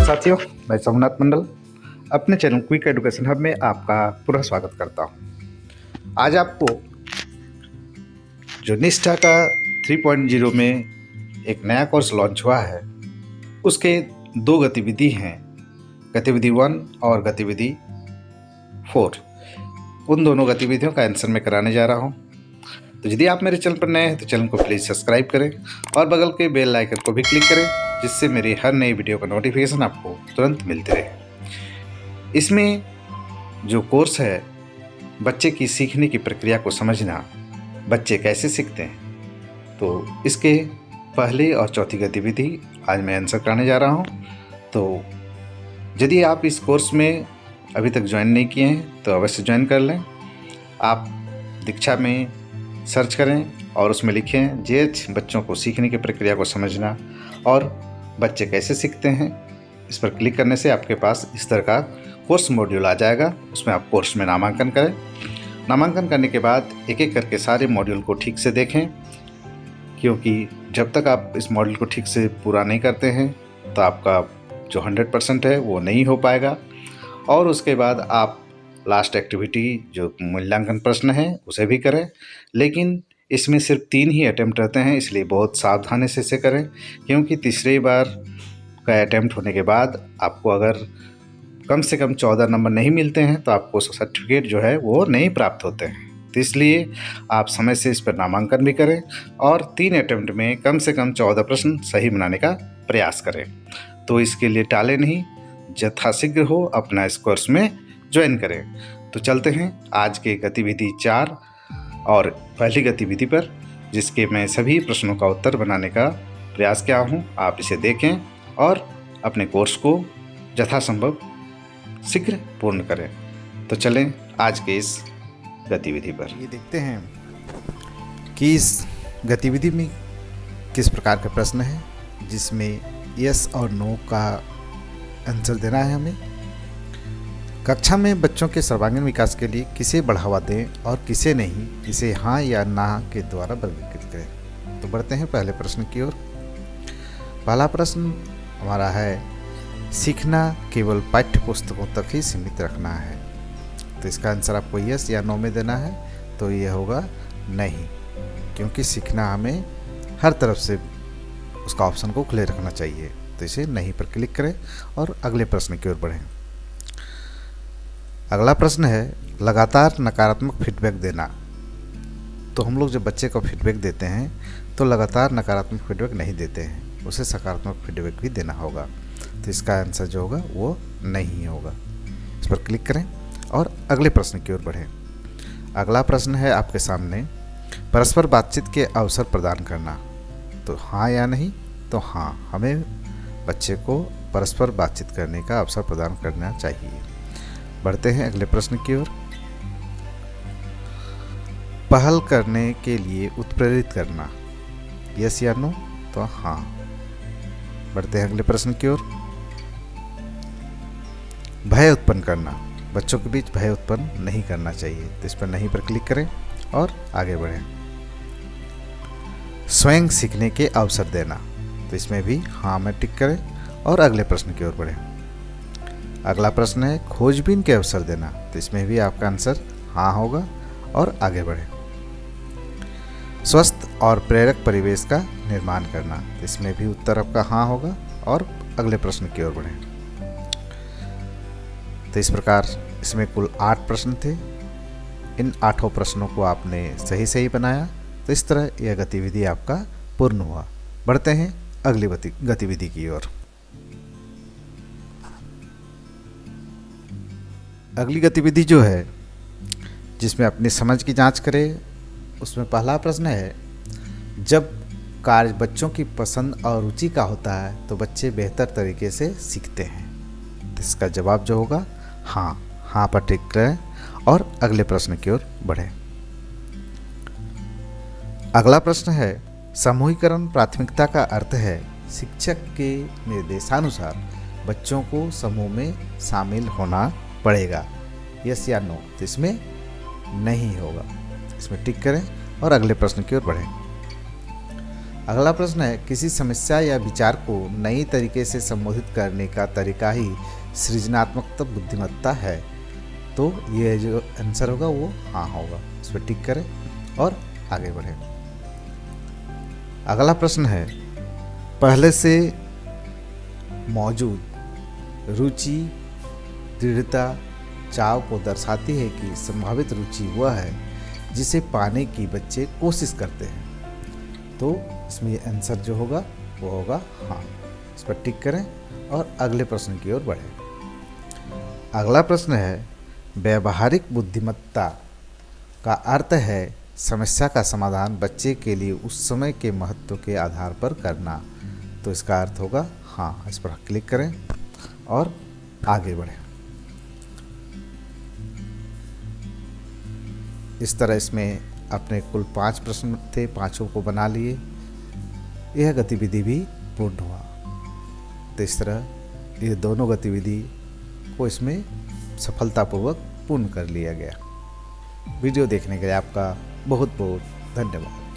साथियों, मैं सोमनाथ मंडल अपने चैनल क्विक एजुकेशन हब में आपका पुनः स्वागत करता हूं। आज आपको जो निष्ठा का 3.0 में एक नया कोर्स लॉन्च हुआ है, उसके दो गतिविधि हैं, गतिविधि 1 और गतिविधि 4। उन दोनों गतिविधियों का आंसर मैं कराने जा रहा हूं। तो यदि आप मेरे चैनल पर नए हैं तो चैनल को प्लीज़ सब्सक्राइब करें और बगल के बेल आइकन को भी क्लिक करें, जिससे मेरी हर नई वीडियो का नोटिफिकेशन आपको तुरंत मिलते रहे। इसमें जो कोर्स है, बच्चे की सीखने की प्रक्रिया को समझना, बच्चे कैसे सीखते हैं, तो इसके पहली और चौथी गतिविधि आज मैं आंसर कराने जा रहा हूँ। तो यदि आप इस कोर्स में अभी तक ज्वाइन नहीं किए हैं तो अवश्य ज्वाइन कर लें। आप दीक्षा में सर्च करें और उसमें लिखें जेएच बच्चों को सीखने की प्रक्रिया को समझना और बच्चे कैसे सीखते हैं। इस पर क्लिक करने से आपके पास इस तरह का कोर्स मॉड्यूल आ जाएगा। उसमें आप कोर्स में नामांकन करें। नामांकन करने के बाद एक एक करके सारे मॉड्यूल को ठीक से देखें, क्योंकि जब तक आप इस मॉड्यूल को ठीक से पूरा नहीं करते हैं तो आपका जो 100% है वो नहीं हो पाएगा। और उसके बाद आप लास्ट एक्टिविटी जो मूल्यांकन प्रश्न है उसे भी करें, लेकिन इसमें सिर्फ 3 ही अटैम्प्ट रहते हैं, इसलिए बहुत सावधानी से इसे करें, क्योंकि तीसरी बार का अटैम्प्ट होने के बाद आपको अगर कम से कम 14 नंबर नहीं मिलते हैं तो आपको सर्टिफिकेट जो है वो नहीं प्राप्त होते हैं। तो इसलिए आप समय से इस पर नामांकन भी करें और 3 अटैम्प्ट में कम से कम 14 प्रश्न सही बनाने का प्रयास करें। तो इसके लिए टाले नहीं, यथाशीघ्र हो अपना इस कोर्स में ज्वाइन करें। तो चलते हैं आज के गतिविधि 4 और पहली गतिविधि पर, जिसके मैं सभी प्रश्नों का उत्तर बनाने का प्रयास किया हूँ। आप इसे देखें और अपने कोर्स को यथासंभव शीघ्र पूर्ण करें। तो चलें आज के इस गतिविधि पर। ये देखते हैं कि इस गतिविधि में किस प्रकार का प्रश्न है, जिसमें यस और नो का आंसर देना है हमें। कक्षा में बच्चों के सर्वांगीण विकास के लिए किसे बढ़ावा दें और किसे नहीं, इसे हाँ या ना के द्वारा वर्गीकृत करें। तो बढ़ते हैं पहले प्रश्न की ओर। पहला प्रश्न हमारा है, सीखना केवल पाठ्य पुस्तकों तक ही सीमित रखना है। तो इसका आंसर आपको यस या नो में देना है। तो ये होगा नहीं, क्योंकि सीखना हमें हर तरफ से उसका ऑप्शन को खुले रखना चाहिए। तो इसे नहीं पर क्लिक करें और अगले प्रश्न की ओर बढ़ें। अगला प्रश्न है, लगातार नकारात्मक फीडबैक देना। तो हम लोग जब बच्चे को फीडबैक देते हैं तो लगातार नकारात्मक फीडबैक नहीं देते हैं, उसे सकारात्मक फीडबैक भी देना होगा। तो इसका आंसर जो होगा वो नहीं होगा। इस पर क्लिक करें और अगले प्रश्न की ओर बढ़ें। अगला प्रश्न है आपके सामने, परस्पर बातचीत के अवसर प्रदान करना। तो हाँ या नहीं। तो हाँ, हमें बच्चे को परस्पर बातचीत करने का अवसर प्रदान करना चाहिए। बढ़ते हैं अगले प्रश्न की ओर। पहल करने के लिए उत्प्रेरित करना, यस या नो। तो हाँ। बढ़ते हैं अगले प्रश्न की ओर। भय उत्पन्न करना, बच्चों के बीच भय उत्पन्न नहीं करना चाहिए। तो इस पर नहीं पर क्लिक करें और आगे बढ़ें। स्वयं सीखने के अवसर देना, तो इसमें भी हाँ में टिक करें और अगले प्रश्न की ओर बढ़ें। अगला प्रश्न है, खोजबीन के अवसर देना। तो इसमें भी आपका आंसर हाँ होगा और आगे बढ़ें। स्वस्थ और प्रेरक परिवेश का निर्माण करना, तो इसमें भी उत्तर आपका हाँ होगा और अगले प्रश्न की ओर बढ़ें। तो इस प्रकार इसमें कुल 8 प्रश्न थे। इन 8 प्रश्नों को आपने सही बनाया। तो इस तरह यह गतिविधि आपका पूर्ण हुआ। बढ़ते हैं अगली गतिविधि की ओर। अगली गतिविधि जो है, जिसमें अपनी समझ की जांच करें, उसमें पहला प्रश्न है, जब कार्य बच्चों की पसंद और रुचि का होता है तो बच्चे बेहतर तरीके से सीखते हैं। तो इसका जवाब जो होगा हाँ। हाँ पर टिक करें और अगले प्रश्न की ओर बढ़ें। अगला प्रश्न है, समूहीकरण प्राथमिकता का अर्थ है शिक्षक के निर्देशानुसार बच्चों को समूह में शामिल होना पड़ेगा, यस या नो। तो इसमें नहीं होगा। इसमें टिक करें और अगले प्रश्न की ओर बढ़ें। अगला प्रश्न है, किसी समस्या या विचार को नई तरीके से संबोधित करने का तरीका ही सृजनात्मक बुद्धिमत्ता है। तो ये जो आंसर होगा वो हाँ होगा, इस पर टिक करें और आगे बढ़ें। अगला प्रश्न है, पहले से मौजूद रुचि दृढ़ता चाव को दर्शाती है कि संभावित रुचि वह है जिसे पाने की बच्चे कोशिश करते हैं। तो इसमें ये आंसर जो होगा वो होगा हाँ, इस पर टिक करें और अगले प्रश्न की ओर बढ़ें। अगला प्रश्न है, व्यावहारिक बुद्धिमत्ता का अर्थ है समस्या का समाधान बच्चे के लिए उस समय के महत्व के आधार पर करना। तो इसका अर्थ होगा हाँ, इस पर क्लिक करें और आगे बढ़ें। इस तरह इसमें अपने कुल 5 प्रश्न थे, 5 को बना लिए। यह गतिविधि भी पूर्ण हुआ। तो इस तरह ये दोनों गतिविधि को इसमें सफलतापूर्वक पूर्ण कर लिया गया। वीडियो देखने के लिए आपका बहुत बहुत धन्यवाद।